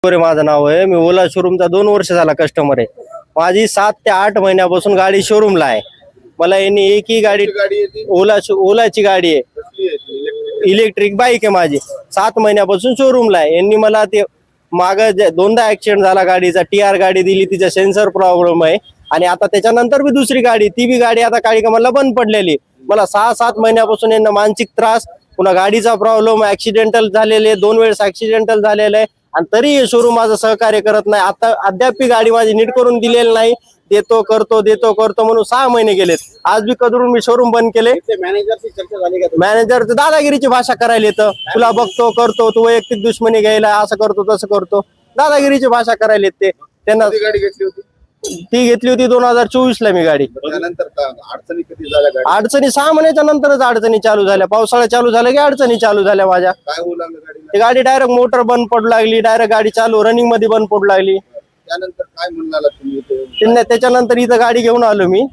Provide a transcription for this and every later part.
माझं नाव आहे. मी ओला शोरूमचा 2 वर्ष झाला कस्टमर आहे. माझी 7 ते 8 महिन्यापासून गाडी शोरूमला आहे. मला यांनी एकही गाडी ओलाची गाडी आहे, इलेक्ट्रिक बाईक आहे माझी. 7 महिन्यापासून शोरूमला आहे. यांनी मला ते माग 2दा ऍक्सिडेंट झाला गाडीचा. TR गाडी दिली, तिचा सेन्सर प्रॉब्लेम आहे. आणि आता त्याच्यानंतर बी दुसरी गाडी, ती बी गाडी आता काळी कमाला बंद पडलेली. मला 6-7 महिन्यापासून यांना मानसिक त्रास, पुन्हा गाडीचा प्रॉब्लेम, ऍक्सिडेंटल झालेले 2 वेळेस ऍक्सिडेंटल झालेलं आहे. आणि तरी हे शोरूम माझं सहकार्य करत नाही. आता अद्याप गाडी माझी नीट करून दिलेली नाही. देतो करतो म्हणून 6 महिने गेलेत. आज बी कदरून मी शोरूम बंद केले. मॅनेजरची चर्चा झाली का? मॅनेजर दादागिरीची भाषा करायला येतं. तुला बघतो करतो, तू वैयक्तिक दुश्मनी घ्यायला असं करतो तसं करतो, दादागिरीची भाषा करायला येते त्यांना. गाडी घेतली होती ती घेतली होती 2024 ला मी गाडी. त्यानंतर अडचणी किती झाल्या? अडचणी 6 महिन्याच्या नंतरच अडचणी चालू झाल्या. पावसाळा चालू झाला की अडचणी चालू झाल्या माझ्या. काय होऊ लागलं गाडीला? ती गाडी डायरेक्ट मोटर बंद पडू लागली, डायरेक्ट गाडी चालू रनिंग मध्ये बंद पडू लागली. त्यानंतर काय म्हणाला तुम्ही? त्याच्यानंतर इथं गाडी घेऊन आलो मी.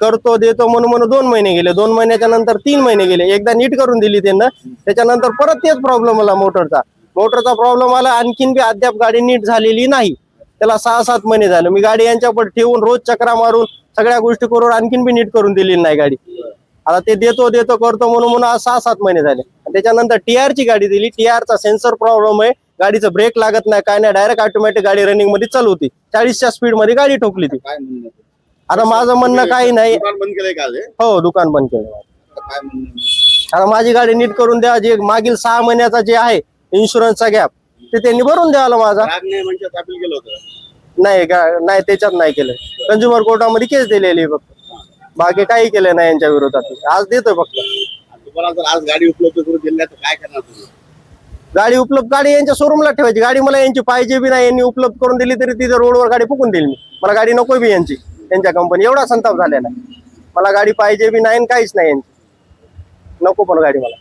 करतो देतो म्हणून 2 महिने गेले. 2 महिन्याच्या नंतर 3 महिने गेले. एकदा नीट करून दिली त्यांना. त्याच्यानंतर परत तेच प्रॉब्लेम आला मोटरचा प्रॉब्लेम आला. आणखीन बी अद्याप गाडी नीट झालेली नाही. त्याला 6-7 महिने झाले. मी गाडी यांच्याकडे ठेवून रोज चक्रा मारून सगळ्या गोष्टी करून आणखीन बी नीट करून दिलेली नाही गाडी. आता ते देतो करतो म्हणून आज 6-7 महिने झाले. त्याच्यानंतर TR ची गाडी दिली. TR चा सेन्सर प्रॉब्लेम आहे. गाडीचं ब्रेक लागत नाही, काय नाही, डायरेक्ट ऑटोमॅटिक गाडी रनिंग मध्ये चालू होती. 40च्या स्पीड मध्ये गाडी ठोकली ती. काय म्हणणं? आता माझं म्हणणं काही नाही. दुकान बंद केलंय का? हो, दुकान बंद केलं. काय म्हणणं? आता माझी गाडी नीट करून द्या. जे मागील 6 महिन्याचा जे आहे इन्शुरन्सचा गॅप, ते त्यांनी भरून द्यावं माझा. म्हणजे अपील केलं होतं? नाही त्याच्यात नाही केलं. कंझ्युमर कोर्टामध्ये केस दिलेली फक्त, बाकी काही केलं नाही यांच्या विरोधात. आज देतोय फक्त. तुम्हाला जर आज गाडी उपलब्ध करून दिली तर काय करणार तुम्ही? गाडी यांच्या शोरूमला ठेवायची. गाडी मला यांची पाहिजे बी नाही. यांनी उपलब्ध करून दिली तरी तिथे रोडवर गाडी फुकून दिली मी. मला गाडी नको बी यांची, त्यांच्या कंपनी. एवढा संताप झालेला आहे. मला गाडी पाहिजे बी नाही, काहीच नाही यांची. नको पण गाडी मला.